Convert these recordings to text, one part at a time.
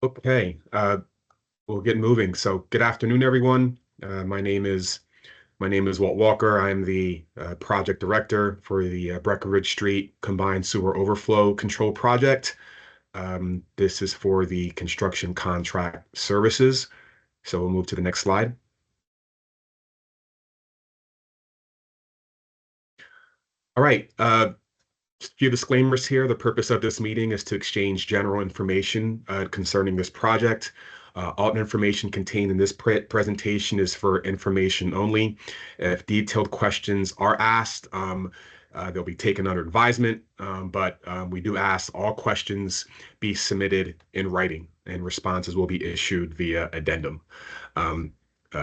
Okay, we'll get moving. So, good afternoon, everyone. My name is Walt Walker. I'm the project director for the Breckenridge Street Combined Sewer Overflow Control Project. This is for the construction contract services. So we'll move to the next slide. All right. Just a few disclaimers here. The purpose of this meeting is to exchange general information concerning this project. All information contained in this presentation is for information only. If detailed questions are asked, they'll be taken under advisement, but we do ask all questions be submitted in writing, and responses will be issued via addendum.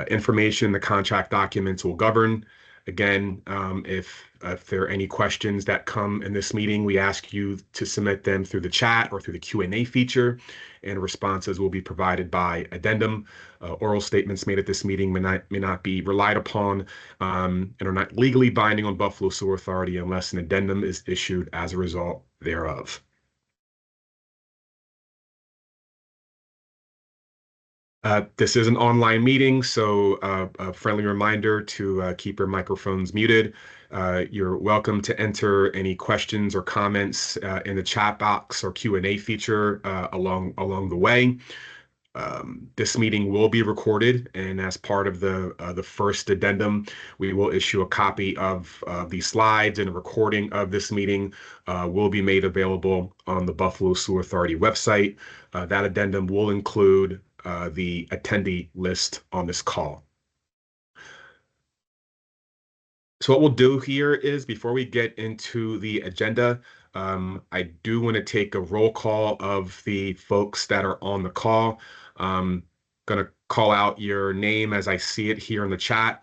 Information, the contract documents will govern. Again, if there are any questions that come in this meeting, we ask you to submit them through the chat or through the Q&A feature, and responses will be provided by addendum. Oral statements made at this meeting may not be relied upon and are not legally binding on Buffalo Sewer Authority unless an addendum is issued as a result thereof. This is an online meeting, so a friendly reminder to keep your microphones muted. You're welcome to enter any questions or comments in the chat box or Q&A feature along the way. This meeting will be recorded, and as part of the first addendum, we will issue a copy of these slides, and a recording of this meeting will be made available on the Buffalo Sewer Authority website. That addendum will include the attendee list on this call. So what we'll do here is, before we get into the agenda, I do want to take a roll call of the folks that are on the call. Going to call out your name as I see it here in the chat.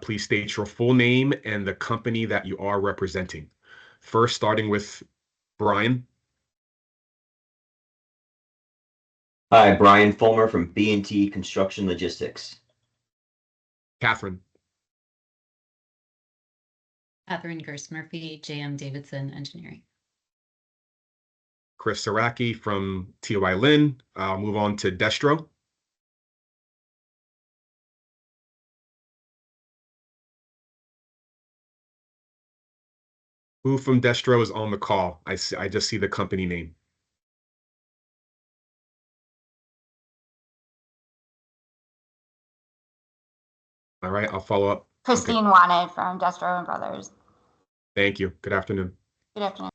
Please state your full name and the company that you are representing. First, starting with Brian. Hi, Brian Fulmer from B&T Construction Logistics. Catherine. Catherine Gerst-Murphy, JM Davidson Engineering. Chris Saraki from TOI Lin. I'll move on to Destro. Who from Destro is on the call? I just see the company name. All right, I'll follow up. Christine Wanted from Destro and Brothers. Thank you. Good afternoon. Good afternoon.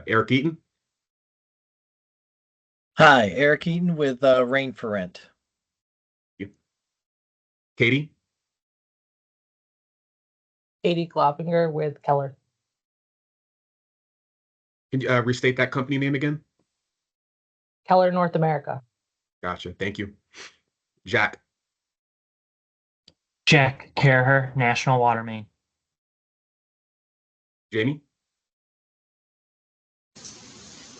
Eric Eaton. Hi, Eric Eaton with Rain for Rent. Katie. Katie Kloppinger with Keller. Can you restate that company name again? Keller North America. Gotcha. Thank you. Jack. Jack Caraher, National Water Main. Jamie.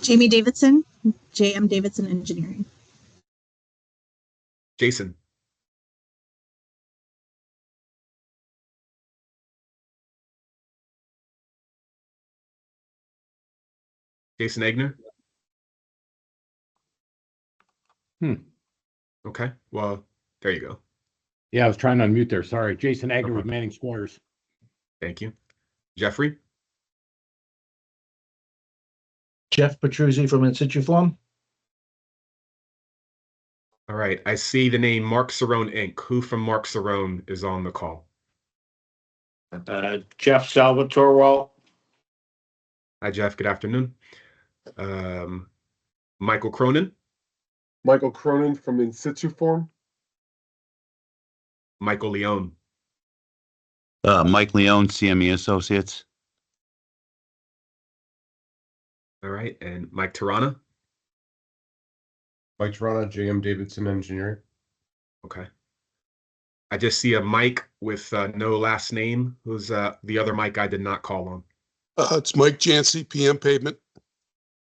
Jamie Davidson, JM Davidson Engineering. Jason. Jason Egner. Okay. Well, there you go. Yeah, I was trying to unmute there. Sorry. Jason Agner with Manning Squires. Thank you. Jeffrey. Jeff Petruzzi from In Situ Form. All right. I see the name Mark Cerrone Inc. Who from Mark Cerrone is on the call? Jeff Salvatore. Hi, Jeff. Good afternoon. Michael Cronin. Michael Cronin from In Situ Form. Michael Leone. Mike Leone, CME Associates. All right. And Mike Tirana. Mike Tirana, JM Davidson Engineering. Okay. I just see a Mike with no last name. Who's the other Mike I did not call on? It's Mike Jancy, PM Pavement.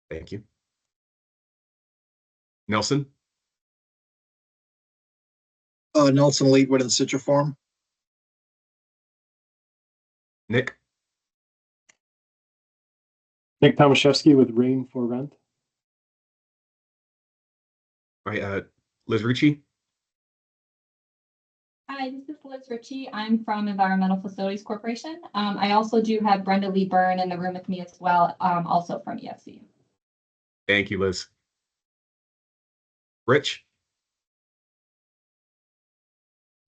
Thank you. Nelson. Nelson Leadwood in Situ Form. Nick. Nick Tomaszewski with Rain for Rent. All right, Liz Ricci. Hi, this is Liz Ritchie. I'm from Environmental Facilities Corporation. I also do have Brenda Lee Byrne in the room with me as well, also from EFC. Thank you, Liz. Rich.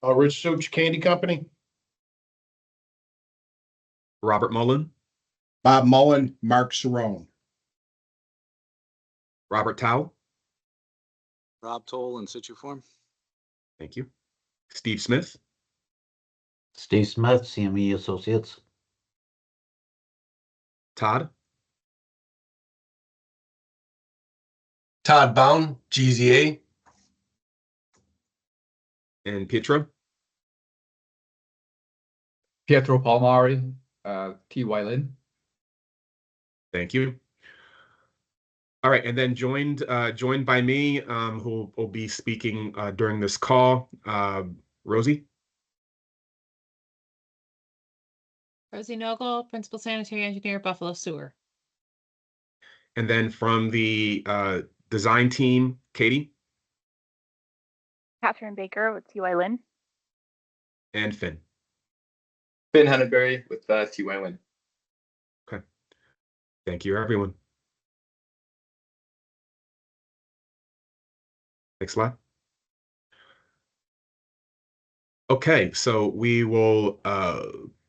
Rich Such Candy Company. Robert Mullen. Bob Mullen, Mark Cerrone. Robert Tao. Rob Toll in situ form. Thank you. Steve Smith. Steve Smith, CME Associates. Todd. Todd Bound, GZA. And Pietro. Pietro Palmari, TY Lin. Thank you. All right, and then joined by me, who will be speaking during this call, Rosie. Rosie Nogle, Principal Sanitary Engineer, Buffalo Sewer. And then from the design team, Katie. Catherine Baker with TY Lin. And Finn. Finn Hannenberry with TY Lin. Okay. Thank you, everyone. Next slide. Okay, so we will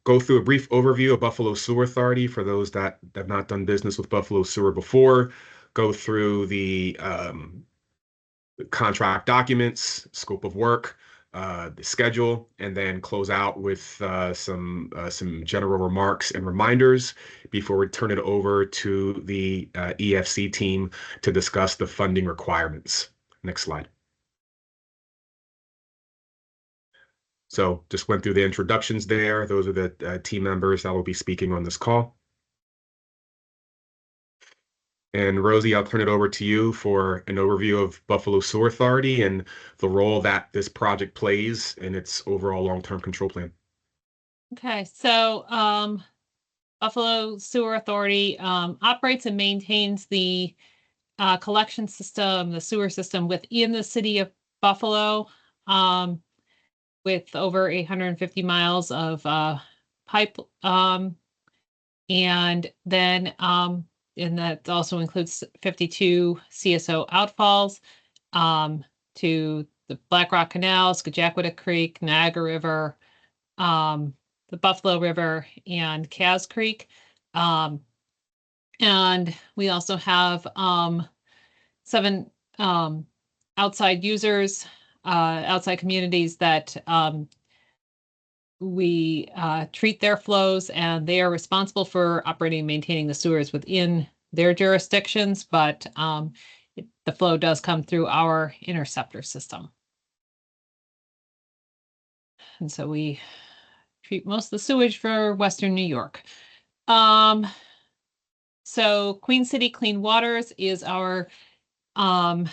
go through a brief overview of Buffalo Sewer Authority for those that have not done business with Buffalo Sewer before, go through the contract documents, scope of work, the schedule, and then close out with some general remarks and reminders before we turn it over to the EFC team to discuss the funding requirements. Next slide. So just went through the introductions there. Those are the team members that will be speaking on this call. And Rosie, I'll turn it over to you for an overview of Buffalo Sewer Authority and the role that this project plays in its overall long-term control plan. Okay, so Buffalo Sewer Authority operates and maintains the collection system, the sewer system within the city of Buffalo, with over 850 miles of pipe, and then and that also includes 52 CSO outfalls to the Black Rock Canal, Skajackwada Creek, Niagara River, the Buffalo River, and Cass Creek. And we also have 7 outside users, outside communities that we treat their flows, and they are responsible for operating and maintaining the sewers within their jurisdictions, but the flow does come through our interceptor system. And so we treat most of the sewage for Western New York. So Queen City Clean Waters is our updated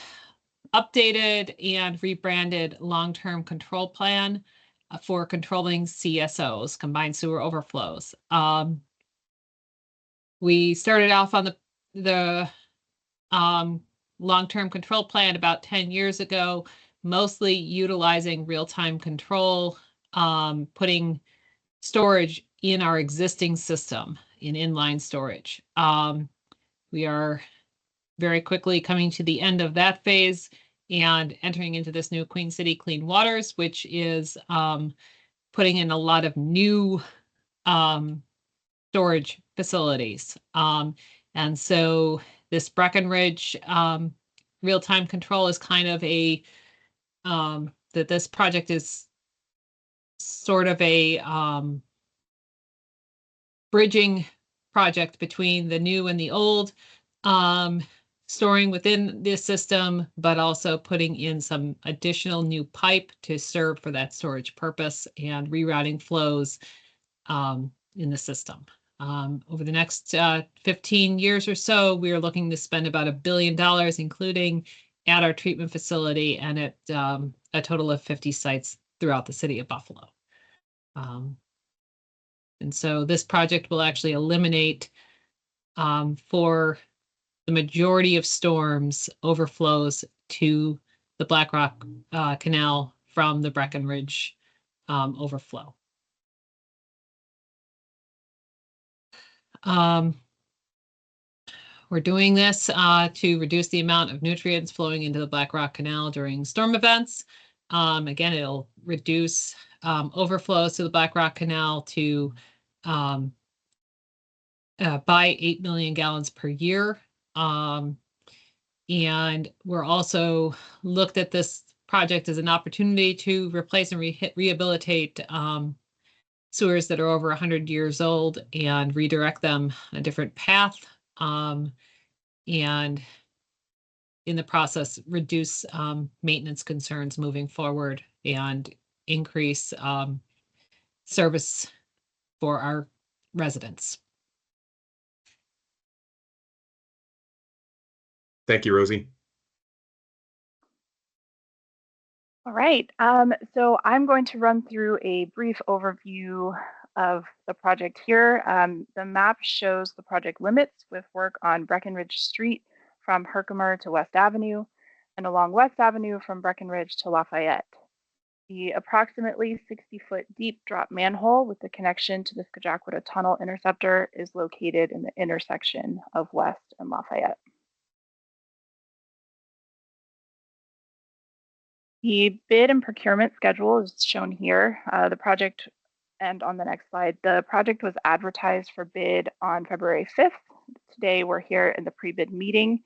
and rebranded long-term control plan for controlling CSOs, combined sewer overflows. We started off on the long-term control plan about 10 years ago, mostly utilizing real-time control, putting storage in our existing system in inline storage. We are very quickly coming to the end of that phase and entering into this new Queen City Clean Waters, which is putting in a lot of new storage facilities. And so this Breckenridge real-time control is kind of a, that this project is sort of a bridging project between the new and the old, storing within this system, but also putting in some additional new pipe to serve for that storage purpose and rerouting flows in the system. Over the next 15 years or so, we are looking to spend about $1 billion, including at our treatment facility and at a total of 50 sites throughout the city of Buffalo. And so this project will actually eliminate for the majority of storms overflows to the Black Rock Canal from the Breckenridge overflow. We're doing this to reduce the amount of nutrients flowing into the Black Rock Canal during storm events. Again, it'll reduce overflows to the Black Rock Canal to by 8 million gallons per year. And we're also looked at this project as an opportunity to replace and rehabilitate sewers that are over 100 years old and redirect them a different path. And in the process, reduce maintenance concerns moving forward and increase service for our residents. Thank you, Rosie. All right, so I'm going to run through a brief overview of the project here. The map shows the project limits with work on Breckenridge Street from Herkimer to West Avenue and along West Avenue from Breckenridge to Lafayette. The approximately 60-foot deep drop manhole with the connection to the Scajaquada Tunnel interceptor is located in the intersection of West and Lafayette. The bid and procurement schedule is shown here. The project, and on the next slide, the project was advertised for bid on February 5th. Today, we're here in the pre-bid meeting,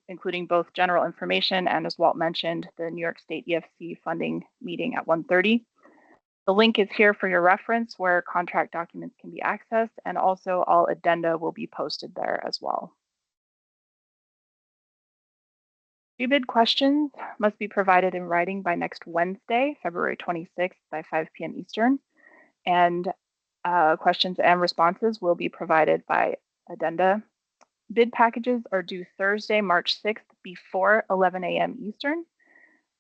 including both general information and, as Walt mentioned, the New York State EFC funding meeting at 1:30. The link is here for your reference where contract documents can be accessed, and also all addenda will be posted there as well. Pre-bid questions must be provided in writing by next Wednesday, February 26th by 5 p.m. Eastern, and questions and responses will be provided by addenda. Bid packages are due Thursday, March 6th before 11 a.m. Eastern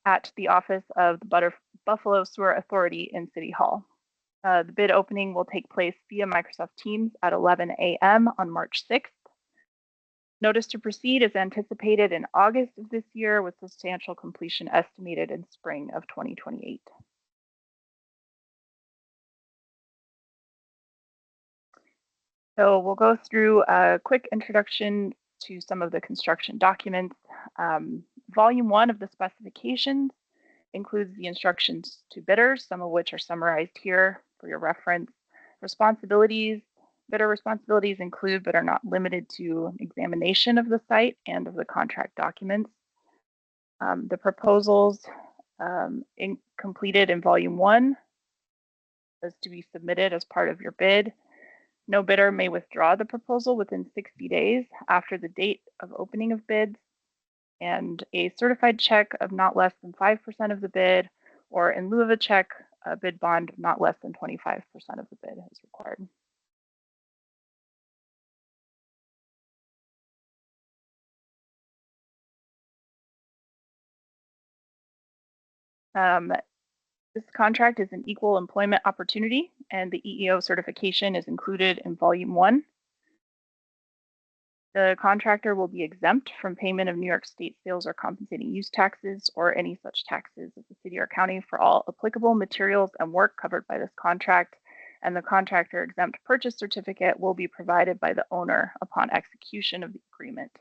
at the office of the Buffalo Sewer Authority in City Hall. The bid opening will take place via Microsoft Teams at 11 a.m. on March 6th. Notice to proceed is anticipated in August of this year with substantial completion estimated in spring of 2028. So we'll go through a quick introduction to some of the construction documents. Volume 1 of the specifications includes the instructions to bidders, some of which are summarized here for your reference. Responsibilities. Bidder responsibilities include, but are not limited to, examination of the site and of the contract documents. The proposals completed in Volume 1 is to be submitted as part of your bid. No bidder may withdraw the proposal within 60 days after the date of opening of bids, and a certified check of not less than 5% of the bid, or in lieu of a check, a bid bond of not less than 25% of the bid is required. This contract is an equal employment opportunity, and the EEO certification is included in Volume 1. The contractor will be exempt from payment of New York State sales or compensating use taxes or any such taxes of the city or county for all applicable materials and work covered by this contract, and the contractor exempt purchase certificate will be provided by the owner upon execution of the agreement.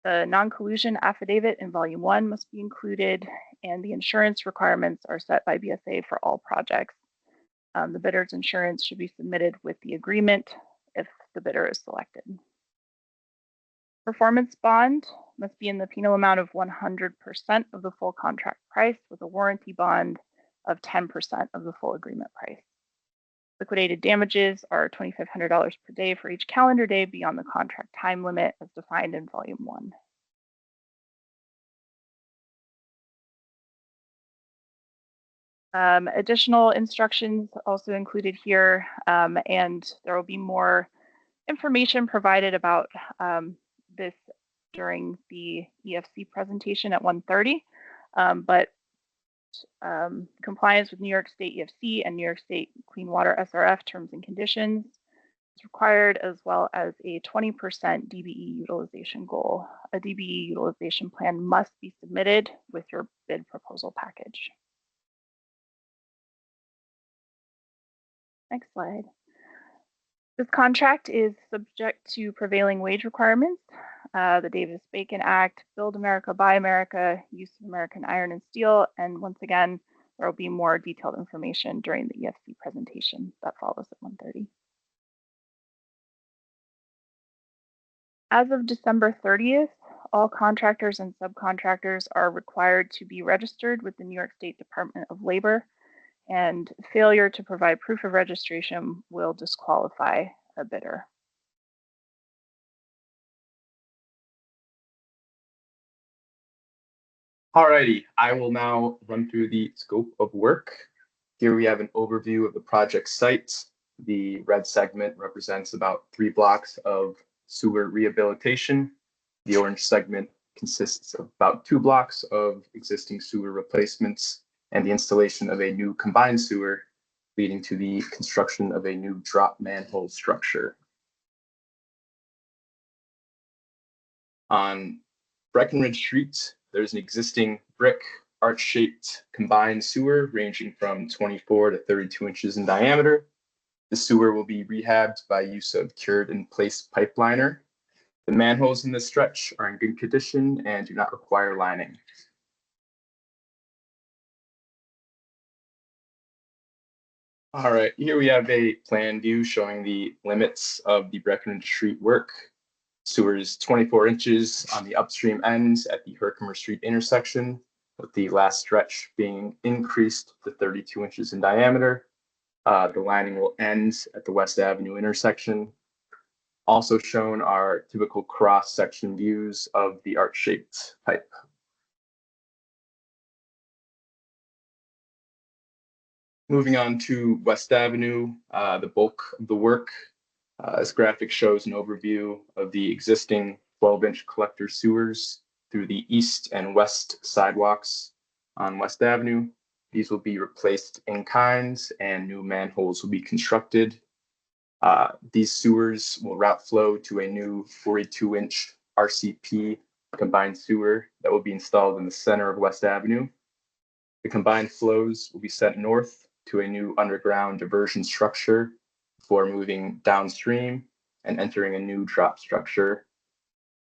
The non-collusion affidavit in Volume 1 must be included, and the insurance requirements are set by BSA for all projects. The bidder's insurance should be submitted with the agreement if the bidder is selected. Performance bond must be in the penal amount of 100% of the full contract price with a warranty bond of 10% of the full agreement price. Liquidated damages are $2,500 per day for each calendar day beyond the contract time limit as defined in Volume 1. Additional instructions also included here, and there will be more information provided about this during the EFC presentation at 1:30, but compliance with New York State EFC and New York State Clean Water SRF terms and conditions, required, as well as a 20% DBE utilization goal. A DBE utilization plan must be submitted with your bid proposal package. Next slide. This contract is subject to prevailing wage requirements, the Davis-Bacon Act, Build America, Buy America, use of American iron and steel, and once again, there will be more detailed information during the EFC presentation that follows at 1:30. As of December 30th, all contractors and subcontractors are required to be registered with the New York State Department of Labor, and failure to provide proof of registration will disqualify a bidder. Alrighty, I will now run through the scope of work. Here we have an overview of the project site. The red segment represents about 3 blocks of sewer rehabilitation. The orange segment consists of about 2 blocks of existing sewer replacements and the installation of a new combined sewer, leading to the construction of a new drop manhole structure. On Breckenridge Street, there's an existing brick arch-shaped combined sewer ranging from 24 to 32 inches in diameter. The sewer will be rehabbed by use of cured in place pipe liner. The manholes in this stretch are in good condition and do not require lining. All right, here we have a plan view showing the limits of the Breckenridge Street work. Sewer is 24 inches on the upstream ends at the Herkimer Street intersection, with the last stretch being increased to 32 inches in diameter. The lining will end at the West Avenue intersection. Also shown are typical cross-section views of the arch-shaped pipe. Moving on to West Avenue, the bulk of the work. This graphic shows an overview of the existing 12-inch collector sewers through the east and west sidewalks on West Avenue. These will be replaced in kind and new manholes will be constructed. These sewers will route flow to a new 42-inch RCP combined sewer that will be installed in the center of West Avenue. The combined flows will be sent north to a new underground diversion structure before moving downstream and entering a new drop structure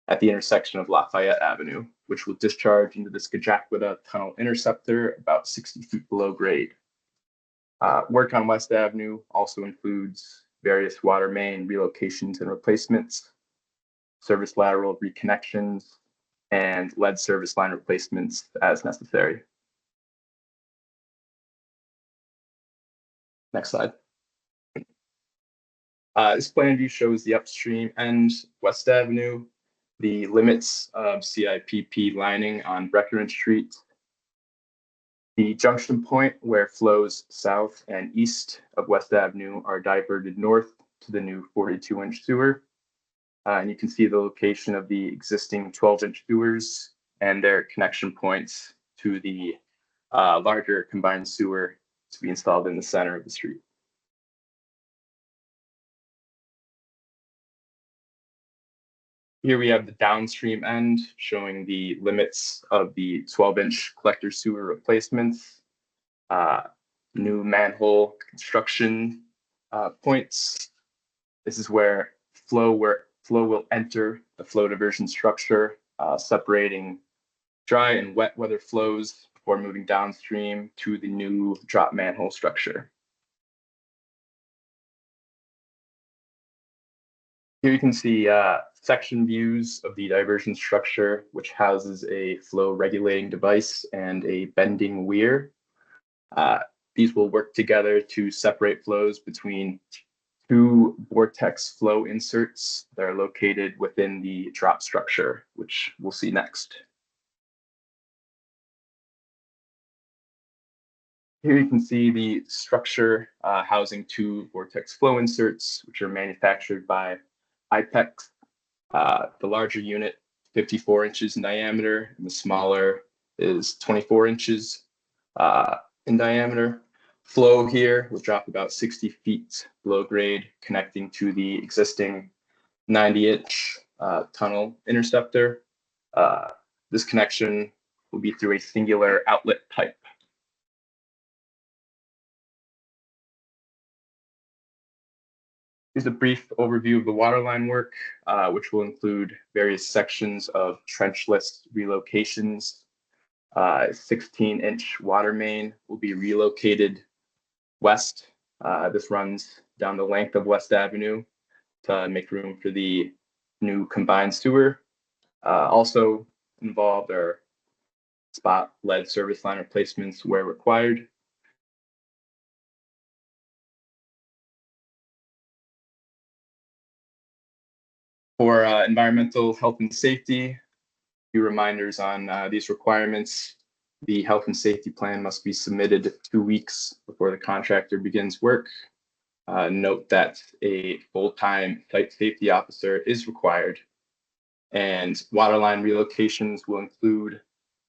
at the intersection of Lafayette Avenue, which will discharge into the Scajaquada Tunnel Interceptor about 60 feet below grade. Work on West Avenue also includes various water main relocations and replacements, service lateral reconnections, and lead service line replacements as necessary. Next slide. This plan view shows the upstream end, West Avenue, the limits of CIPP lining on Breckenridge Street, the junction point where flows south and east of West Avenue are diverted north to the new 42-inch sewer. And you can see the location of the existing 12-inch sewers and their connection points to the larger combined sewer to be installed in the center of the street. Here we have the downstream end showing the limits of the 12-inch collector sewer replacements, new manhole construction points. This is where flow will enter the flow diversion structure, separating dry and wet weather flows before moving downstream to the new drop manhole structure. Here you can see section views of the diversion structure, which houses a flow regulating device and a bending weir. These will work together to separate flows between 2 vortex flow inserts that are located within the drop structure, which we'll see next. Here you can see the structure housing 2 vortex flow inserts, which are manufactured by IPEX. The larger unit, 54 inches in diameter, and the smaller is 24 inches in diameter. flow here will drop about 60 feet below grade, connecting to the existing 90-inch tunnel interceptor. This connection will be through a singular outlet pipe. Here's a brief overview of the waterline work, which will include various sections of trenchless relocations. 16-inch water main will be relocated west. This runs down the length of West Avenue to make room for the new combined sewer. Also involved are spot lead service line replacements where required. For environmental health and safety, a few reminders on these requirements. The health and safety plan must be submitted 2 weeks before the contractor begins work. Note that a full-time site safety officer is required, and waterline relocations will include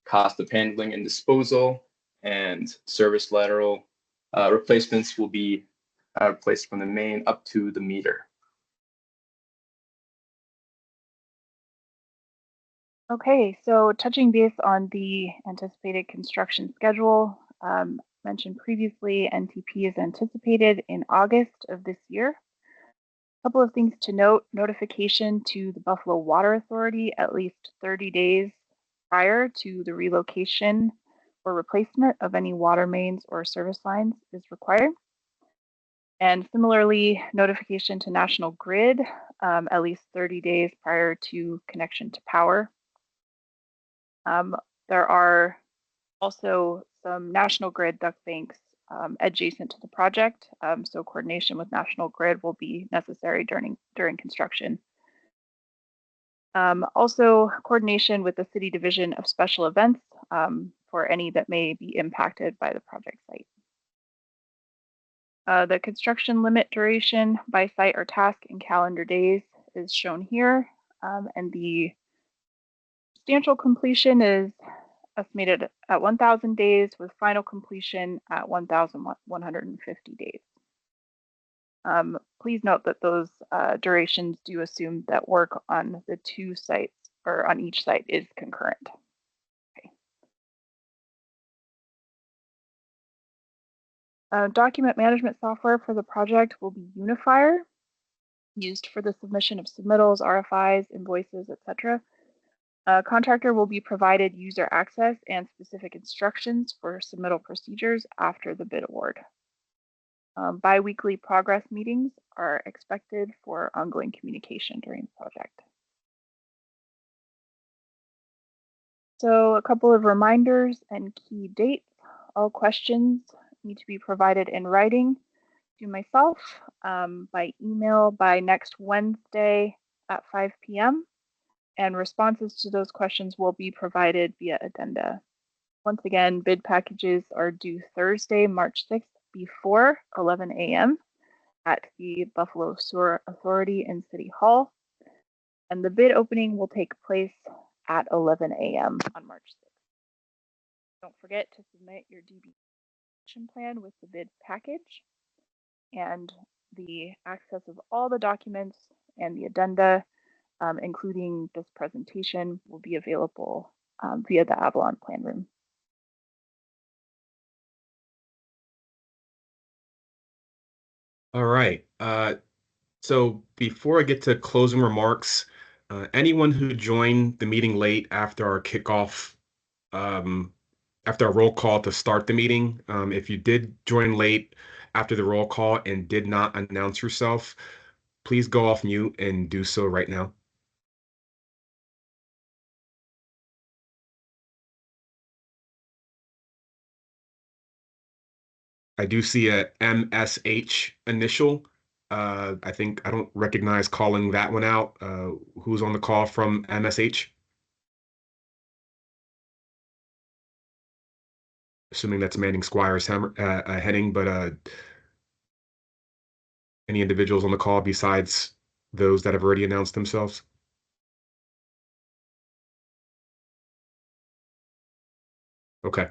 cost of handling and disposal, and service lateral replacements will be replaced from the main up to the meter. Okay, so touching base on the anticipated construction schedule, mentioned previously, NTP is anticipated in August of this year. A couple of things to note: notification to the Buffalo Water Authority at least 30 days prior to the relocation or replacement of any water mains or service lines is required. And similarly, notification to National Grid at least 30 days prior to connection to power. There are also some National Grid duct banks adjacent to the project, so coordination with National Grid will be necessary during construction. Also, coordination with the City Division of Special Events for any that may be impacted by the project site. The construction limit duration by site or task in calendar days is shown here, and the substantial completion is estimated at 1,000 days, with final completion at 1,150 days. Please note that those durations do assume that work on the 2 sites or on each site is concurrent. Okay. Document management software for the project will be Unifier, used for the submission of submittals, RFIs, invoices, etc. Contractor will be provided user access and specific instructions for submittal procedures after the bid award. Bi-weekly progress meetings are expected for ongoing communication during the project. So a couple of reminders and key dates. All questions need to be provided in writing to myself by email by next Wednesday at 5 p.m. and responses to those questions will be provided via addenda. Once again, bid packages are due Thursday, March 6th before 11 a.m. at the Buffalo Sewer Authority in City Hall. And the bid opening will take place at 11 a.m. on March 6th. Don't forget to submit your DB action plan with the bid package, and the access of all the documents and the addenda, including this presentation, will be available via the Avalon Plan Room. All right. So before I get to closing remarks, anyone who joined the meeting late after our kickoff, after our roll call to start the meeting, if you did join late after the roll call and did not announce yourself, please go off mute and do so right now. I do see a MSH initial. I don't recognize calling that one out. Who's on the call from MSH? Assuming that's Manning Squires heading, but any individuals on the call besides those that have already announced themselves? Okay.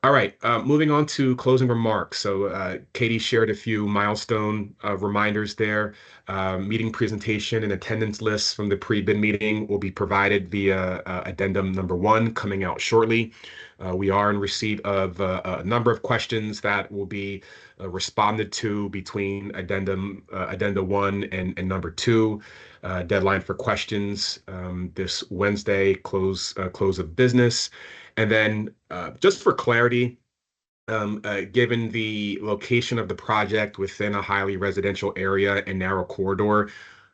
All right, moving on to closing remarks. So Katie shared a few milestone reminders there. Meeting presentation and attendance lists from the pre-bid meeting will be provided via addendum number 1 coming out shortly. We are in receipt of a number of questions that will be responded to between addenda 1 and number 2. Deadline for questions this Wednesday, close of business. And then just for clarity, given the location of the project within a highly residential area and narrow corridor,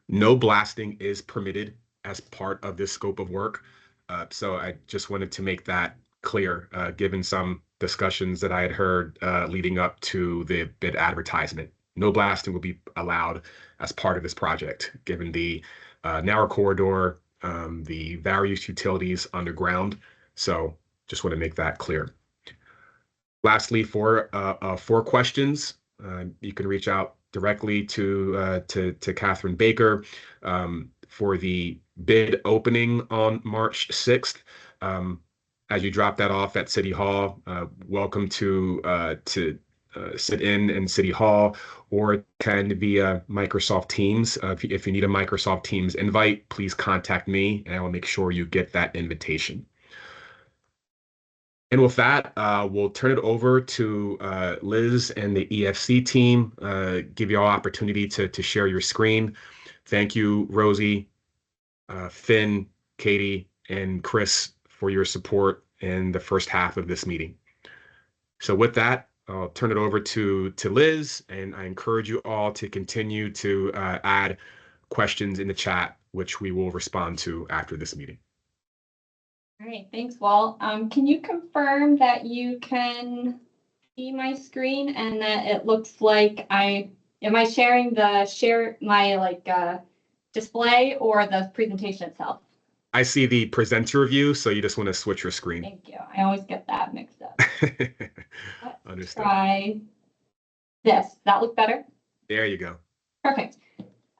no blasting is permitted as part of this scope of work. So I just wanted to make that clear, given some discussions that I had heard leading up to the bid advertisement. No blasting will be allowed as part of this project, given the narrow corridor, the various utilities underground. So just want to make that clear. Lastly, for questions, you can reach out directly to Catherine Baker for the bid opening on March 6th. As you drop that off at City Hall, welcome to sit in City Hall or attend via Microsoft Teams. If you need a Microsoft Teams invite, please contact me and I will make sure you get that invitation. And with that, we'll turn it over to Liz and the EFC team, give you all opportunity to share your screen. Thank you, Rosie, Finn, Katie, and Chris for your support in the first half of this meeting. So with that, I'll turn it over to Liz, and I encourage you all to continue to add questions in the chat, which we will respond to after this meeting. All right, thanks, Walt. Can you confirm that you can see my screen and that it looks like am I sharing my display or the presentation itself? I see the presenter view, so you just want to switch your screen. Thank you. I always get that mixed up. Understood. Try this. Does that look better? There you go. Perfect.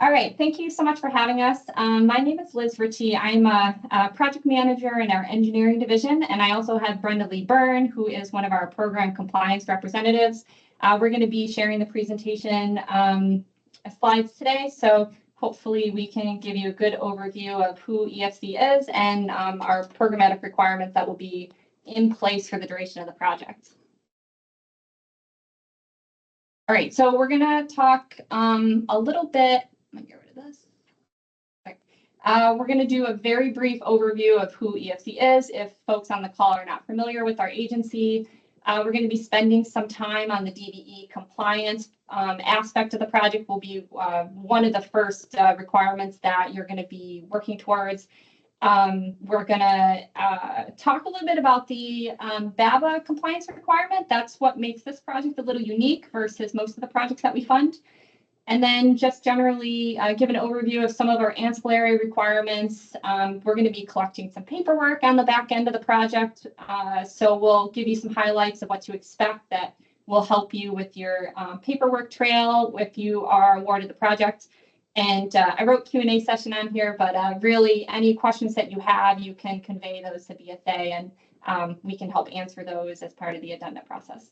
All right, thank you so much for having us. My name is Liz Ritchie. I'm a project manager in our engineering division, and I also have Brenda Lee Byrne, who is one of our program compliance representatives. We're going to be sharing the presentation slides today, so hopefully we can give you a good overview of who EFC is and our programmatic requirements that will be in place for the duration of the project. All right, so we're going to talk a little bit. Let me get rid of this. Okay. We're going to do a very brief overview of who EFC is. If folks on the call are not familiar with our agency, we're going to be spending some time on the DVE compliance aspect of the project. Will be one of the first requirements that you're going to be working towards. We're going to talk a little bit about the BABA compliance requirement. That's what makes this project a little unique versus most of the projects that we fund. And then just generally give an overview of some of our ancillary requirements. We're going to be collecting some paperwork on the back end of the project. So we'll give you some highlights of what to expect that will help you with your paperwork trail if you are awarded the project. And I wrote Q&A session on here, but really any questions that you have, you can convey those to BSA and we can help answer those as part of the addenda process.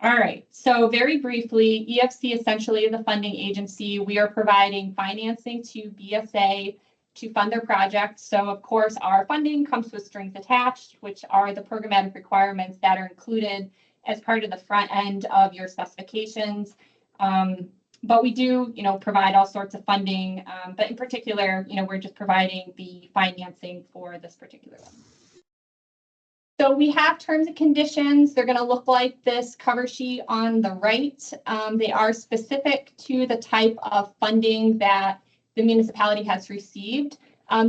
All right, so very briefly, EFC essentially is a funding agency. We are providing financing to BSA to fund their project. So of course, our funding comes with strings attached, which are the programmatic requirements that are included as part of the front end of your specifications. But we do, provide all sorts of funding. But in particular, we're just providing the financing for this particular one. So we have terms and conditions. They're going to look like this cover sheet on the right. They are specific to the type of funding that the municipality has received.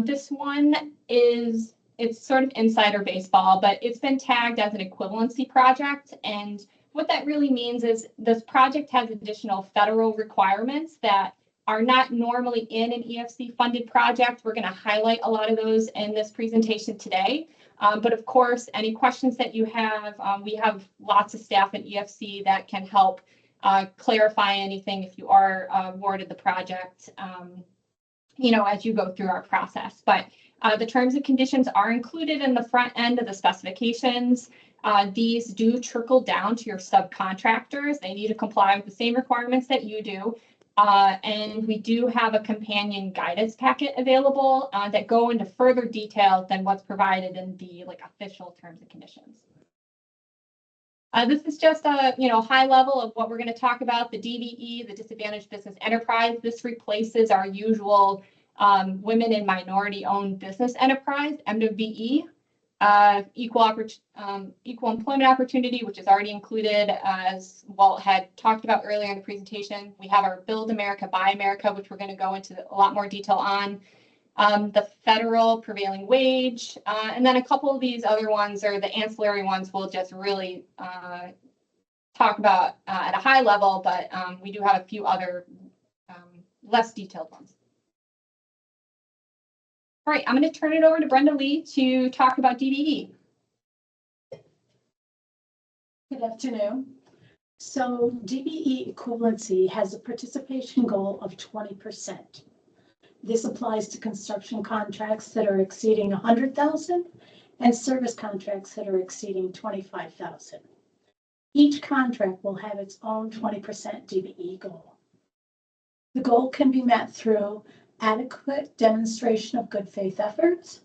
This one it's sort of insider baseball, but it's been tagged as an equivalency project. And what that really means is this project has additional federal requirements that are not normally in an EFC funded project. We're going to highlight a lot of those in this presentation today. But of course, any questions that you have, we have lots of staff at EFC that can help clarify anything if you are awarded the project, as you go through our process. But The terms and conditions are included in the front end of the specifications. These do trickle down to your subcontractors. They need to comply with the same requirements that you do. And we do have a companion guidance packet available that go into further detail than what's provided in the official terms and conditions. This is just a high level of what we're going to talk about. The DBE, the Disadvantaged Business Enterprise. This replaces our usual Women and Minority Owned Business Enterprise, MWBE. Equal employment opportunity, which is already included, as Walt had talked about earlier in the presentation. We have our Build America, Buy America, which we're going to go into a lot more detail on. The federal prevailing wage, and then a couple of these other ones, or the ancillary ones, we'll just really talk about at a high level, but we do have a few other less detailed ones. All right, I'm going to turn it over to Brenda Lee to talk about DBE. Good afternoon. So DBE equivalency has a participation goal of 20%. This applies to construction contracts that are exceeding 100,000 and service contracts that are exceeding 25,000. Each contract will have its own 20% DBE goal. The goal can be met through adequate demonstration of good faith efforts,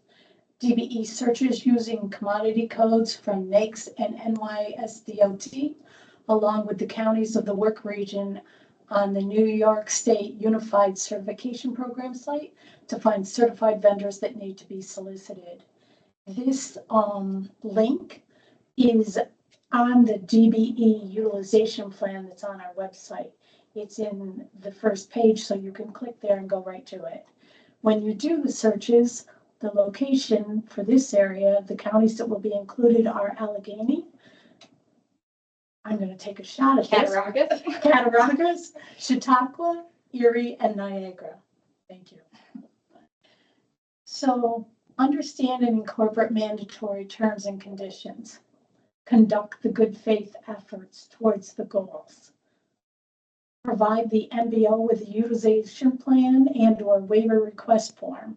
DBE searches using commodity codes from NAICS and NYSDOT, along with the counties of the work region on the New York State Unified Certification Program site to find certified vendors that need to be solicited. This link is on the DBE utilization plan that's on our website. It's in the first page, so you can click there and go right to it. When you do the searches, the location for this area, the counties that will be included are Allegheny. I'm going to take a shot at Cattaraugus. Cattaraugus, Chautauqua, Erie, and Niagara. Thank you. So understand and incorporate mandatory terms and conditions. Conduct the good faith efforts towards the goals. Provide the MBO with a utilization plan and/or waiver request form.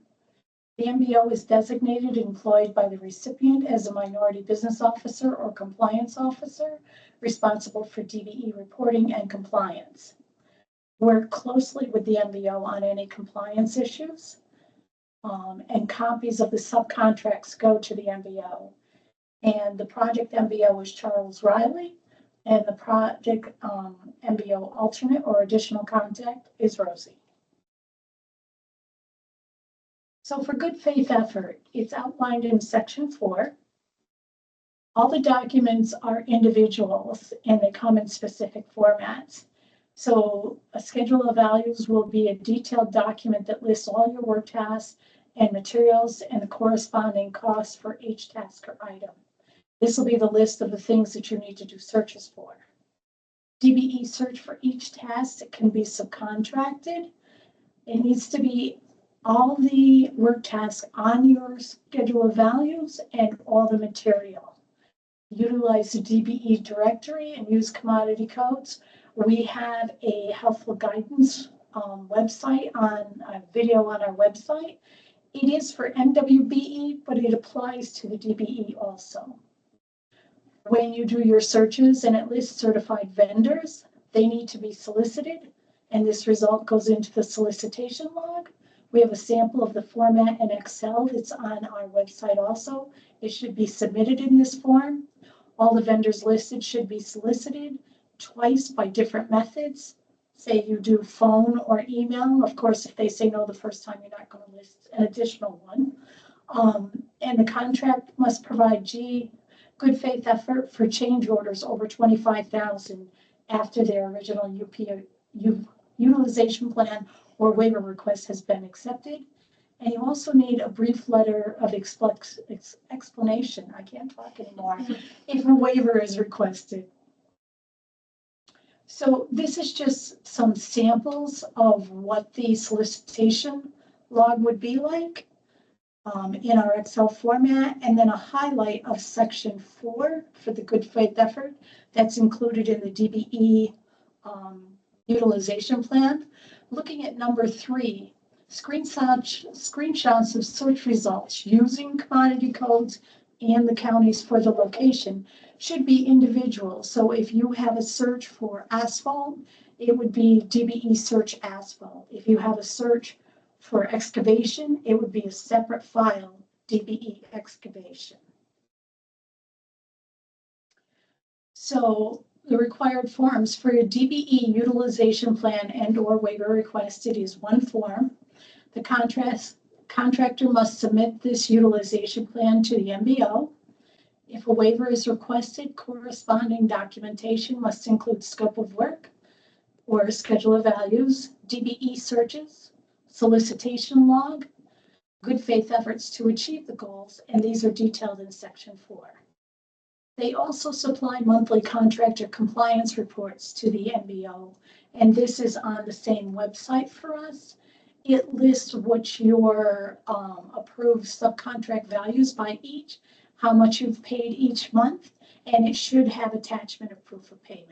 The MBO is designated and employed by the recipient as a minority business officer or compliance officer responsible for DBE reporting and compliance. Work closely with the MBO on any compliance issues, and copies of the subcontracts go to the MBO. And the project MBO is Charles Riley, and the project MBO alternate or additional contact is Rosie. So for good faith effort, it's outlined in section 4. All the documents are individuals and they come in specific formats. So a schedule of values will be a detailed document that lists all your work tasks and materials and the corresponding costs for each task or item. This will be the list of the things that you need to do searches for. DBE search for each task that can be subcontracted. It needs to be all the work tasks on your schedule of values and all the material. Utilize the DBE directory and use commodity codes. We have a helpful guidance website on a video on our website. It is for MWBE, but it applies to the DBE also. When you do your searches and it lists certified vendors, they need to be solicited, and this result goes into the solicitation log. We have a sample of the format in Excel that's on our website also. It should be submitted in this form. All the vendors listed should be solicited twice by different methods. Say you do phone or email. Of course, if they say no the first time, you're not going to list an additional one. And the contract must provide good faith effort for change orders over 25,000 after their original utilization plan or waiver request has been accepted. And you also need a brief letter of explanation. I can't talk anymore. If a waiver is requested. So this is just some samples of what the solicitation log would be like in our Excel format, and then a highlight of section 4 for the good faith effort that's included in the DBE utilization plan. Looking at number 3, Screenshots of search results using commodity codes and the counties for the location should be individual. So if you have a search for asphalt, it would be DBE search asphalt. If you have a search for excavation, it would be a separate file, DBE excavation. So the required forms for your DBE utilization plan and/or waiver requested is one form. The contractor must submit this utilization plan to the MBO. If a waiver is requested, corresponding documentation must include scope of work or schedule of values, DBE searches, solicitation log, good faith efforts to achieve the goals, and these are detailed in section 4. They also supply monthly contractor compliance reports to the MBO, and this is on the same website for us. It lists what your approved subcontract values by each, how much you've paid each month, and it should have attachment of proof of payment.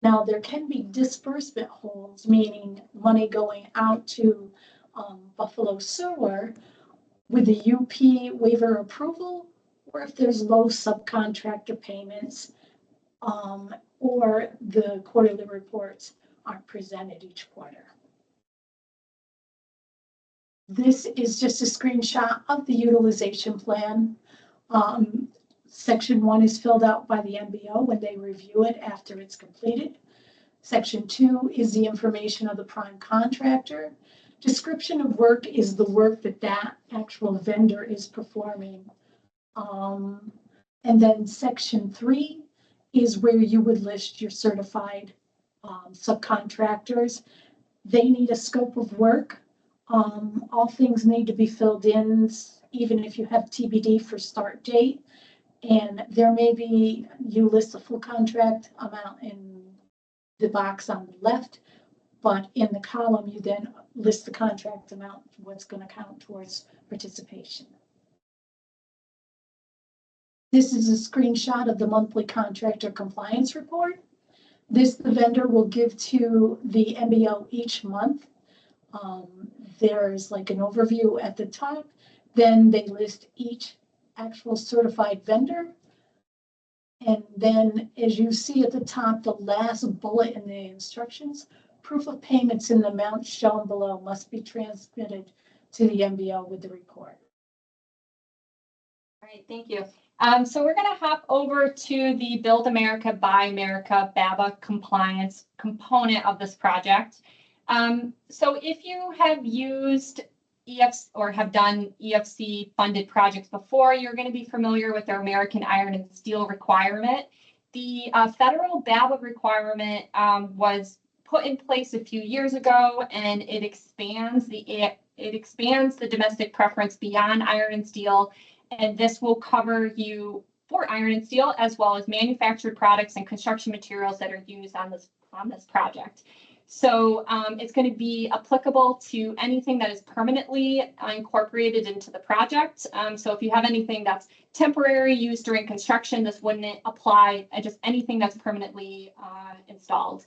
Now, there can be disbursement holds, meaning money going out to Buffalo Sewer with the UP waiver approval, or if there's low subcontractor payments, or the quarterly reports aren't presented each quarter. This is just a screenshot of the utilization plan. Section 1 is filled out by the MBO when they review it after it's completed. Section 2 is the information of the prime contractor. Description of work is the work that actual vendor is performing. And then section 3 is where you would list your certified subcontractors. They need a scope of work. All things need to be filled in, even if you have TBD for start date. And there may be, you list the full contract amount in the box on the left, but in the column, you then list the contract amount, what's going to count towards participation. This is a screenshot of the monthly contractor compliance report. This the vendor will give to the MBO each month. There's like an overview at the top. Then they list each actual certified vendor. And then as you see at the top, the last bullet in the instructions, proof of payments in the amount shown below must be transmitted to the MBO with the report. All right, thank you. So we're going to hop over to the Build America, Buy America, BABA compliance component of this project. So if you have used EFC or have done EFC funded projects before, you're going to be familiar with their American Iron and Steel requirement. The federal BABA requirement was put in place a few years ago, and it expands the domestic preference beyond iron and steel. And this will cover you for iron and steel, as well as manufactured products and construction materials that are used on this project. So it's going to be applicable to anything that is permanently incorporated into the project. So if you have anything that's temporary use during construction, this wouldn't apply to just anything that's permanently installed.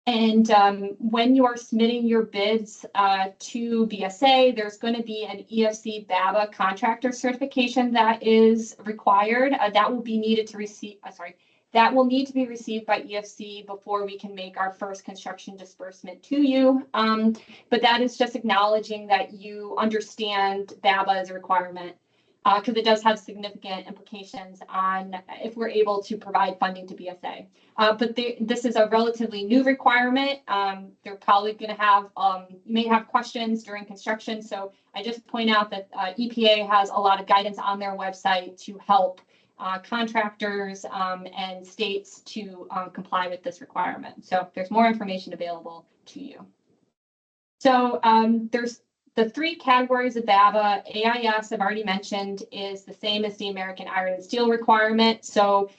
And when you are submitting your bids to BSA, there's going to be an EFC BABA contractor certification that is required. That will be needed to receive, that will need to be received by EFC before we can make our first construction disbursement to you. But that is just acknowledging that you understand BABA as a requirement, because it does have significant implications on if we're able to provide funding to BSA. But this is a relatively new requirement. They're probably going to have, you may have questions during construction. So I just point out that EPA has a lot of guidance on their website to help contractors and states to comply with this requirement. So there's more information available to you. So there's the 3 categories of BABA. AIS, I've already mentioned, is the same as the American Iron and Steel requirement. So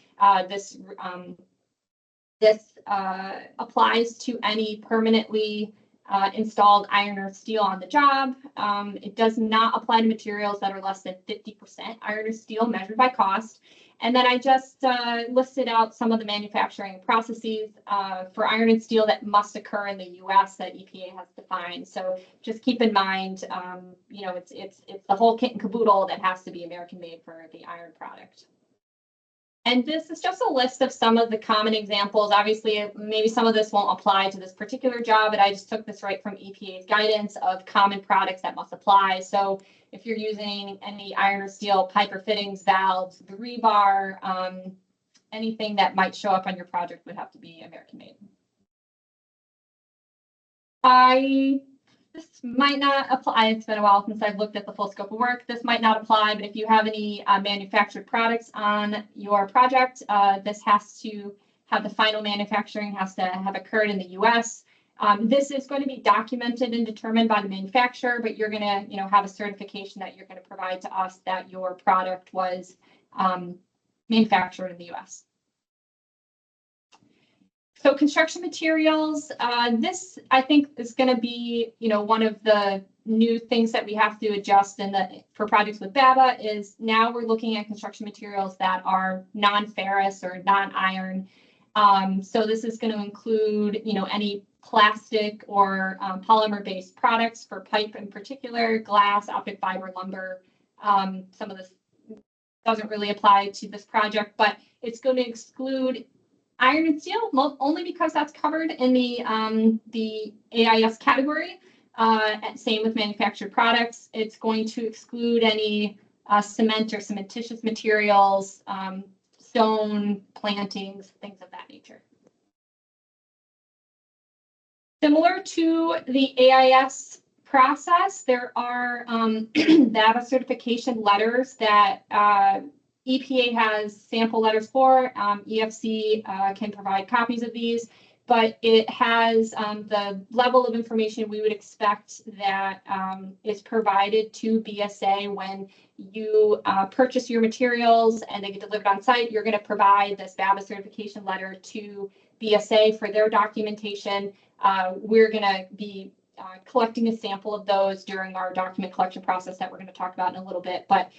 this applies to any permanently installed iron or steel on the job. It does not apply to materials that are less than 50% iron or steel measured by cost. And then I just listed out some of the manufacturing processes for iron and steel that must occur in the U.S. that EPA has defined. So just keep in mind, you know, it's the whole kit and caboodle that has to be American made for the iron product. And this is just a list of some of the common examples. Obviously, maybe some of this won't apply to this particular job, but I just took this right from EPA's guidance of common products that must apply. So if you're using any iron or steel pipe or fittings, valves, the rebar, anything that might show up on your project would have to be American made. This might not apply. It's been a while since I've looked at the full scope of work. This might not apply, but if you have any manufactured products on your project, this has to have the final manufacturing has to have occurred in the U.S. This is going to be documented and determined by the manufacturer, but you're going to, you know, have a certification that you're going to provide to us that your product was manufactured in the U.S. So construction materials, this I think is going to be, you know, one of the new things that we have to adjust for projects with BABA is now we're looking at construction materials that are non-ferrous or non-iron. So this is going to include, you know, any plastic or polymer-based products for pipe in particular, glass, optic fiber, lumber. Some of this doesn't really apply to this project, but it's going to exclude iron and steel, only because that's covered in the AIS category. Same with manufactured products. It's going to exclude any cement or cementitious materials, stone, plantings, things of that nature. Similar to the AIS process, there are BABA certification letters that EPA has sample letters for. EFC can provide copies of these, but it has the level of information we would expect that is provided to BSA when you purchase your materials and they get delivered on site. You're going to provide this BABA certification letter to BSA for their documentation. We're going to be collecting a sample of those during our document collection process that we're going to talk about in a little bit, but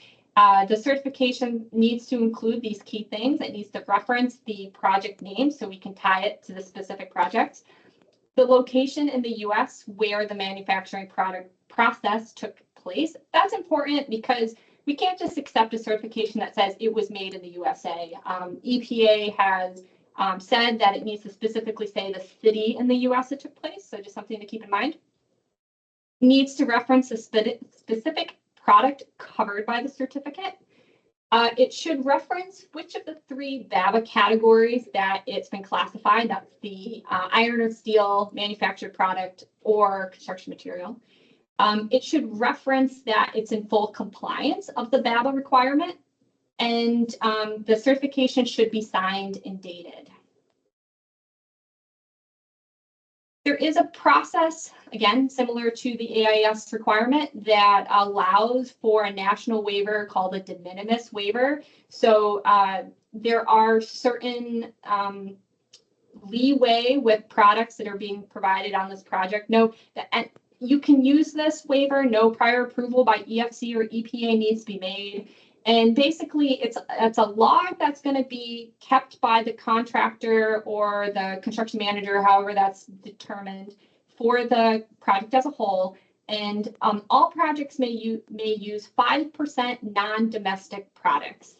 the certification needs to include these key things. It needs to reference the project name so we can tie it to the specific project. The location in the US where the manufacturing product process took place. That's important because we can't just accept a certification that says it was made in the USA. EPA has said that it needs to specifically say the city in the US it took place. So just something to keep in mind. Needs to reference a specific product covered by the certificate. It should reference which of the 3 BABA categories that it's been classified. That's the iron or steel, manufactured product, or construction material. It should reference that it's in full compliance of the BABA requirement, and the certification should be signed and dated. There is a process, again, similar to the AIS requirement that allows for a national waiver called a de minimis waiver. So there are certain leeway with products that are being provided on this project. And you can use this waiver, no prior approval by EFC or EPA needs to be made. And basically, it's a log that's going to be kept by the contractor or the construction manager, however that's determined, for the project as a whole. And all projects may use 5% non-domestic products.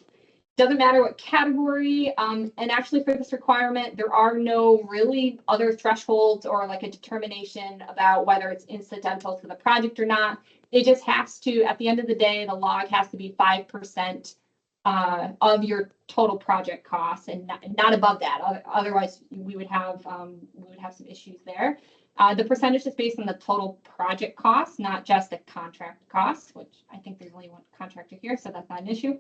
Doesn't matter what category. And actually, for this requirement, there are no really other thresholds or like a determination about whether it's incidental to the project or not. It just has to, at the end of the day, the log has to be 5% of your total project costs, and not above that. Otherwise, we would have some issues there. The percentage is based on the total project cost, not just the contract cost, which I think there's only one contractor here, so that's not an issue.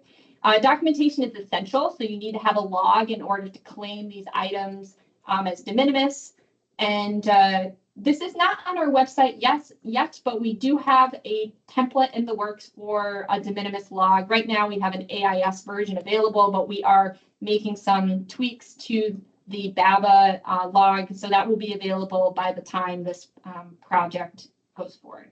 Documentation is essential, so you need to have a log in order to claim these items as de minimis. And this is not on our website yet, but we do have a template in the works for a de minimis log. Right now, we have an AIS version available, but we are making some tweaks to the BABA log, so that will be available by the time this project goes forward.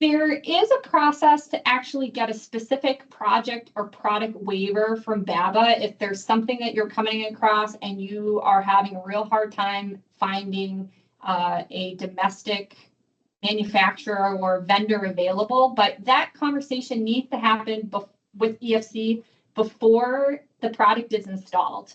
There is a process to actually get a specific project or product waiver from BABA if there's something that you're coming across and you are having a real hard time finding a domestic manufacturer or vendor available. But that conversation needs to happen with EFC before the product is installed.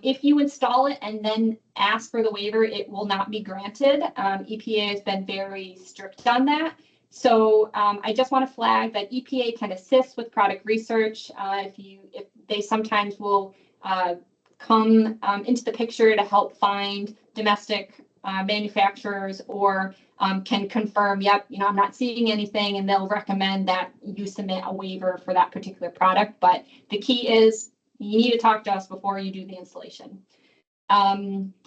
If you install it and then ask for the waiver, it will not be granted. EPA has been very strict on that. So I just want to flag that EPA can assist with product research. If they sometimes will come into the picture to help find domestic manufacturers, or can confirm, yep, I'm not seeing anything, and they'll recommend that you submit a waiver for that particular product. But the key is you need to talk to us before you do the installation.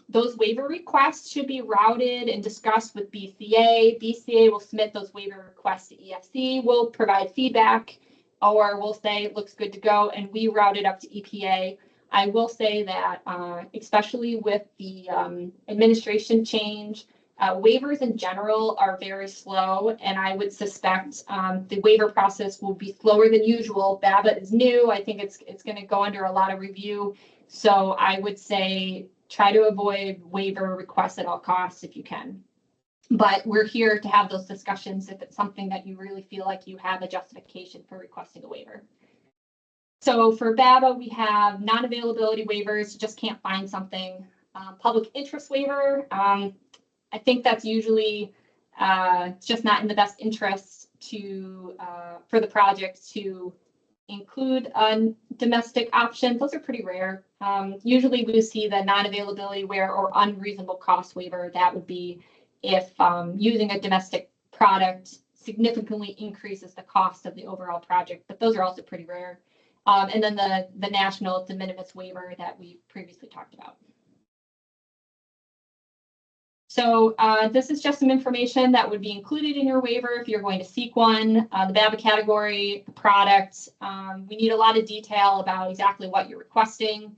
Those waiver requests should be routed and discussed with BCA. BCA will submit those waiver requests to EFC. We'll provide feedback, or we'll say it looks good to go, and we route it up to EPA. I will say that, especially with the administration change, waivers in general are very slow, and I would suspect the waiver process will be slower than usual. BABA is new. I think it's going to go under a lot of review. So I would say try to avoid waiver requests at all costs if you can. But we're here to have those discussions if it's something that you really feel like you have a justification for requesting a waiver. So for BABA, we have non-availability waivers, you just can't find something. Public interest waiver, I think that's usually just not in the best interest for the project to include a domestic option. Those are pretty rare. Usually we see the non-availability waiver or unreasonable cost waiver. That would be if using a domestic product significantly increases the cost of the overall project, but those are also pretty rare. And then the national de minimis waiver that we previously talked about. So this is just some information that would be included in your waiver if you're going to seek one. The BABA category, the product. We need a lot of detail about exactly what you're requesting,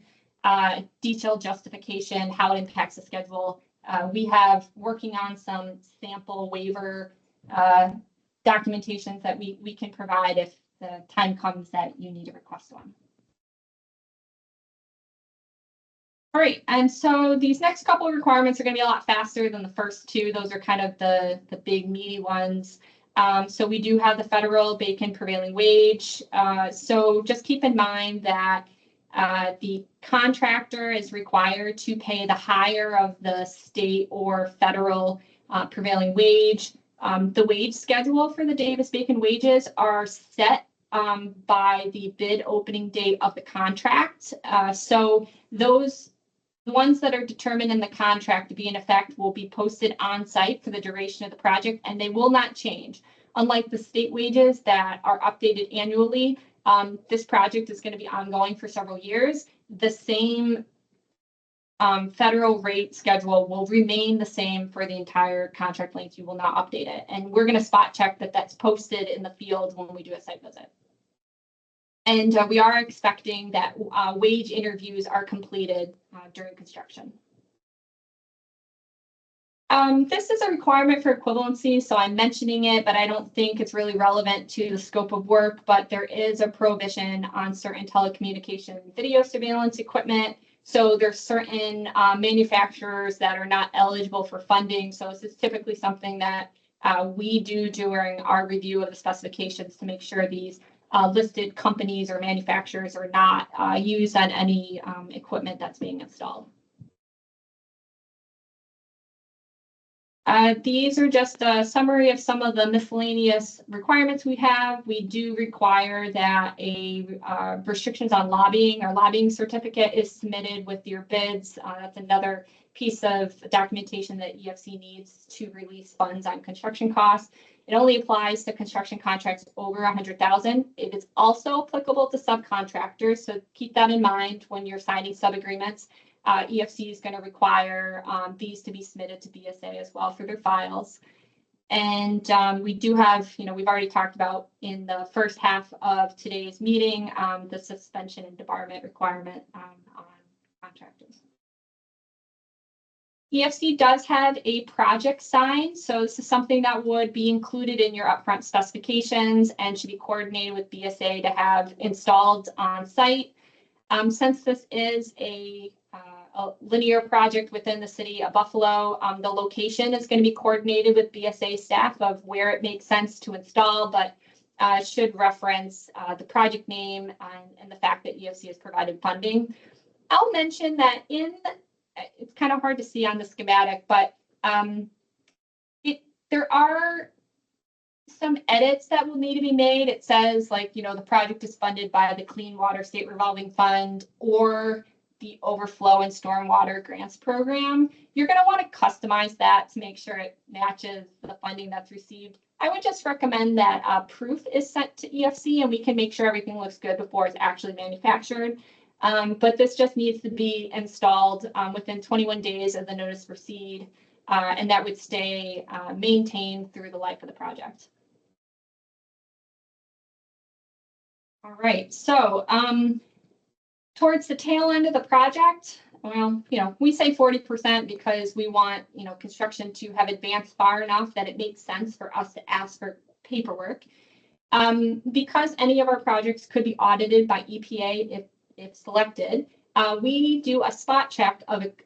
detailed justification, how it impacts the schedule. We have working on some sample waiver documentations that we can provide if the time comes that you need to request one. All right, and so these next couple of requirements are going to be a lot faster than the first two. Those are kind of the big meaty ones. So we do have the federal bacon prevailing wage. So just keep in mind that the contractor is required to pay the higher of the state or federal prevailing wage. The wage schedule for the Davis-Bacon wages are set by the bid opening date of the contract. So those the ones that are determined in the contract to be in effect will be posted on site for the duration of the project, and they will not change. Unlike the state wages that are updated annually, this project is going to be ongoing for several years. The same federal rate schedule will remain the same for the entire contract length. You will not update it. And we're going to spot check that that's posted in the field when we do a site visit. And we are expecting that wage interviews are completed during construction. This is a requirement for equivalency, so I'm mentioning it, but I don't think it's really relevant to the scope of work, but there is a prohibition on certain telecommunication video surveillance equipment. So there's certain manufacturers that are not eligible for funding. So this is typically something that we do during our review of the specifications to make sure these listed companies or manufacturers are not used on any equipment that's being installed. These are just a summary of some of the miscellaneous requirements we have. We do require that a restrictions on lobbying or lobbying certificate is submitted with your bids. That's another piece of documentation that EFC needs to release funds on construction costs. It only applies to construction contracts over $100,000. It is also applicable to subcontractors, so keep that in mind when you're signing sub-agreements. EFC is going to require these to be submitted to BSA as well for their files. And we do have, we've already talked about in the first half of today's meeting, the suspension and debarment requirement on contractors. EFC does have a project sign, so this is something that would be included in your upfront specifications and should be coordinated with BSA to have installed on site. Since this is a linear project within the city of Buffalo, the location is going to be coordinated with BSA staff of where it makes sense to install, but should reference the project name and the fact that EFC has provided funding. I'll mention that it's kind of hard to see on the schematic, but there are some edits that will need to be made. It says the project is funded by the Clean Water State Revolving Fund or the Overflow and Stormwater Grants Program. You're going to want to customize that to make sure it matches the funding that's received. I would just recommend that proof is sent to EFC and we can make sure everything looks good before it's actually manufactured. But this just needs to be installed within 21 days of the notice to proceed, and that would stay maintained through the life of the project. All right, so towards the tail end of the project, well, we say 40% because we want, construction to have advanced far enough that it makes sense for us to ask for paperwork. Because any of our projects could be audited by EPA if selected, we do a spot check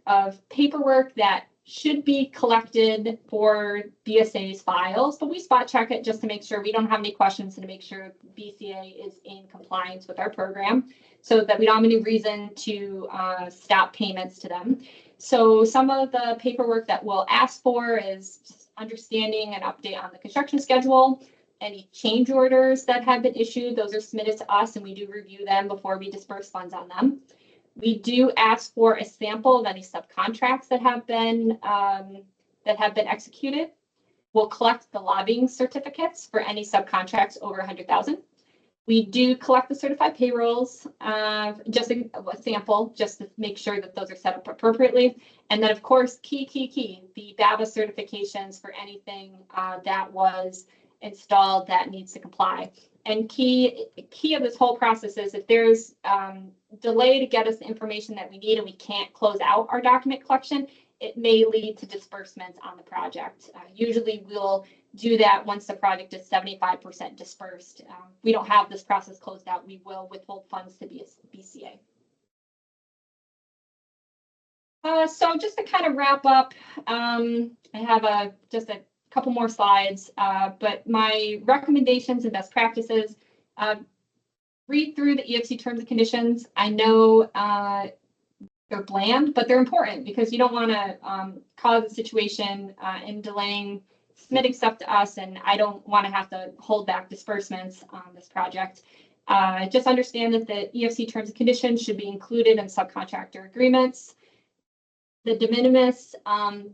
of paperwork that should be collected for BSA's files, but we spot check it just to make sure we don't have any questions and to make sure BCA is in compliance with our program so that we don't have any reason to stop payments to them. So some of the paperwork that we'll ask for is just understanding an update on the construction schedule. Any change orders that have been issued, those are submitted to us and we do review them before we disperse funds on them. We do ask for a sample of any subcontracts that have been executed. We'll collect the lobbying certificates for any subcontracts over 100,000. We do collect the certified payrolls, just a sample, just to make sure that those are set up appropriately. And then of course, key, the BABA certifications for anything that was installed that needs to comply. And key of this whole process is if there's delay to get us the information that we need and we can't close out our document collection, it may lead to disbursements on the project. Usually we'll do that once the project is 75% dispersed. We don't have this process closed out. We will withhold funds to BCA. So just to kind of wrap up, I have just a couple more slides, but my recommendations and best practices, read through the EFC terms and conditions. I know they're bland, but they're important because you don't want to cause a situation in delaying submitting stuff to us, and I don't want to have to hold back disbursements on this project. Just understand that the EFC terms and conditions should be included in subcontractor agreements. The de minimis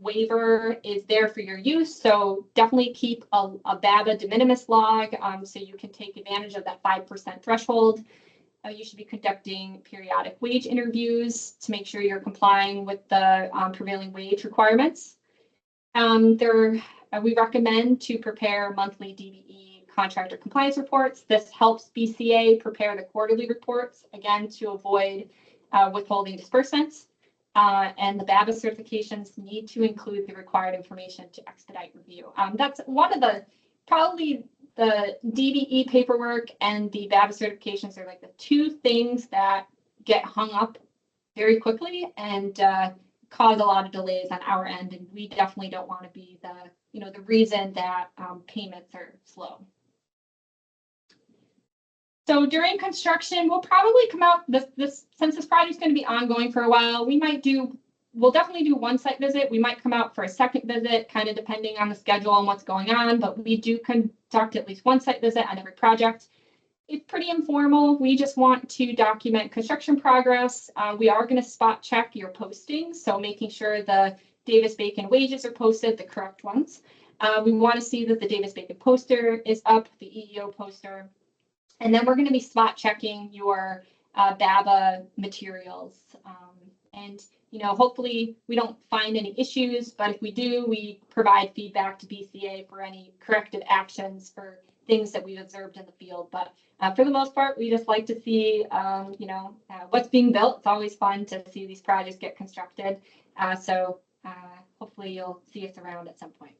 waiver is there for your use, so definitely keep a BABA de minimis log so you can take advantage of that 5% threshold. You should be conducting periodic wage interviews to make sure you're complying with the prevailing wage requirements. We recommend to prepare monthly DBE contractor compliance reports. This helps BCA prepare the quarterly reports, again, to avoid withholding disbursements. And the BABA certifications need to include the required information to expedite review. That's one of probably the DBE paperwork and the BABA certifications are like the two things that get hung up very quickly and cause a lot of delays on our end. And we definitely don't want to be the reason that payments are slow. So during construction, we'll probably come out since this project is going to be ongoing for a while, we'll definitely do one site visit. We might come out for a second visit, kind of depending on the schedule and what's going on, but we do conduct at least one site visit on every project. It's pretty informal. We just want to document construction progress. We are going to spot check your postings, so making sure the Davis-Bacon wages are posted, the correct ones. We want to see that the Davis-Bacon poster is up, the EEO poster. And then we're going to be spot checking your BABA materials. And, hopefully we don't find any issues, but if we do, we provide feedback to BCA for any corrective actions for things that we've observed in the field. But for the most part, we just like to see, what's being built. It's always fun to see these projects get constructed. So hopefully you'll see us around at some point.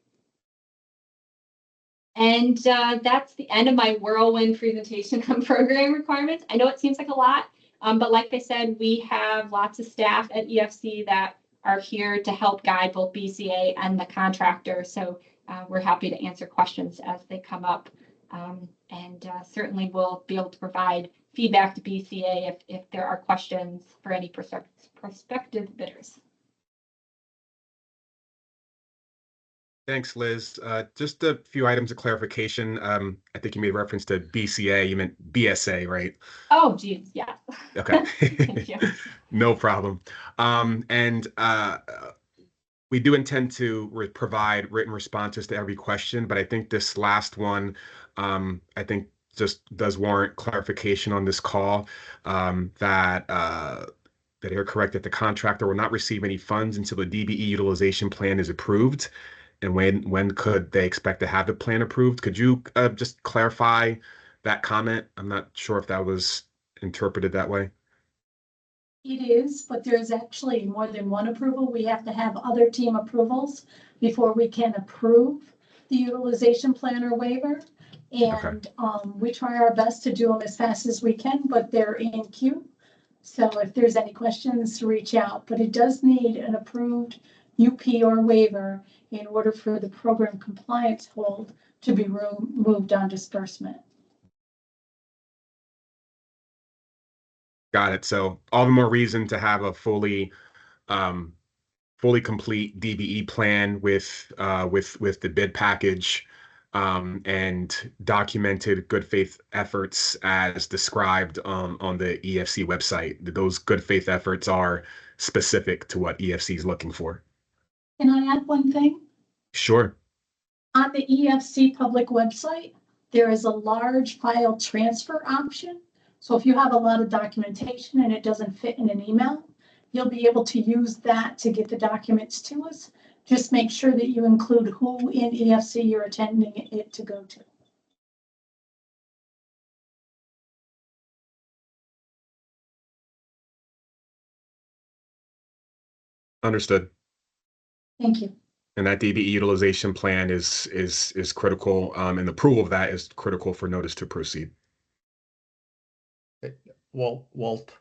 And that's the end of my whirlwind presentation on program requirements. I know it seems like a lot, but like I said, we have lots of staff at EFC that are here to help guide both BCA and the contractor. So we're happy to answer questions as they come up. And certainly we'll be able to provide feedback to BCA if there are questions for any prospective bidders. Thanks, Liz. Just a few items of clarification. I think you made reference to BCA. You meant BSA, right? Oh, geez, yeah. Okay. Thank you. No problem. And we do intend to provide written responses to every question, but I think this last one, I think just does warrant clarification on this call, that you're correct that the contractor will not receive any funds until the DBE utilization plan is approved. And when could they expect to have the plan approved? Could you just clarify that comment? I'm not sure if that was interpreted that way. It is, but there's actually more than one approval. We have to have other team approvals before we can approve the utilization plan or waiver. And we try our best to do them as fast as we can, but they're in queue. So if there's any questions, reach out. But it does need an approved UP or waiver in order for the program compliance hold to be moved on disbursement. Got it. So all the more reason to have a fully complete DBE plan with the bid package and documented good faith efforts as described on the EFC website. Those good faith efforts are specific to what EFC is looking for. Can I add one thing? Sure. On the EFC public website, there is a large file transfer option. So if you have a lot of documentation and it doesn't fit in an email, you'll be able to use that to get the documents to us. Just make sure that you include who in EFC you're attending it to go to. Understood. Thank you. And that DBE utilization plan is critical, and the approval of that is critical for notice to proceed. Walt,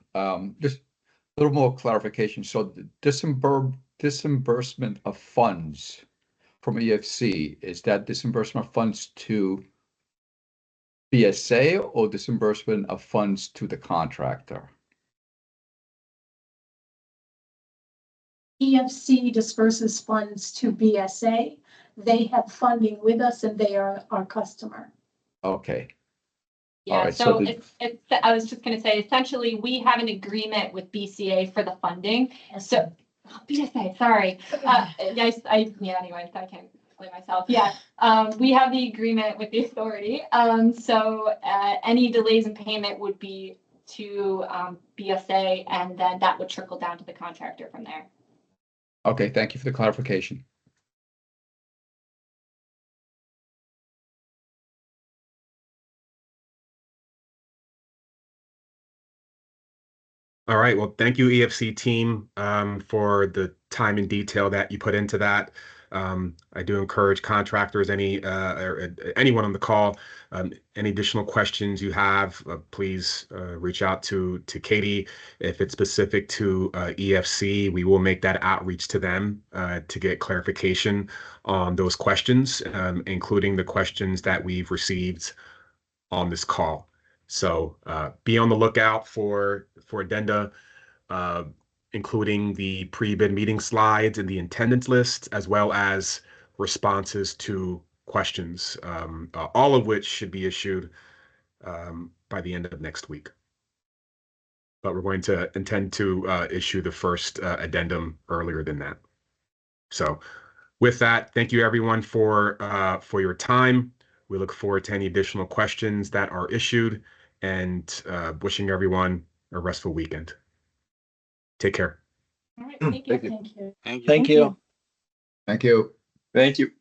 just a little more clarification. So the disbursement of funds from EFC, is that disbursement of funds to BSA or disbursement of funds to the contractor? EFC disperses funds to BSA. They have funding with us and they are our customer. Okay. Yeah, right, so I was just going to say, essentially, we have an agreement with BCA for the funding. So, BSA, sorry. Anyways, I can't explain myself. Yeah, we have the agreement with the authority. So any delays in payment would be to BSA, and then that would trickle down to the contractor from there. Okay, thank you for the clarification. All right. Well, thank you, EFC team, for the time and detail that you put into that. I do encourage contractors, or anyone on the call, any additional questions you have, please reach out to Katie. If it's specific to EFC, we will make that outreach to them to get clarification on those questions, including the questions that we've received on this call. So be on the lookout for addenda, including the pre-bid meeting slides and the attendance list, as well as responses to questions, all of which should be issued by the end of next week. But we're going to intend to issue the first addendum earlier than that. So with that, thank you everyone for your time. We look forward to any additional questions that are issued, and wishing everyone a restful weekend. Take care. All right, thank you. Thank you. Thank you. Thank you. Thank you.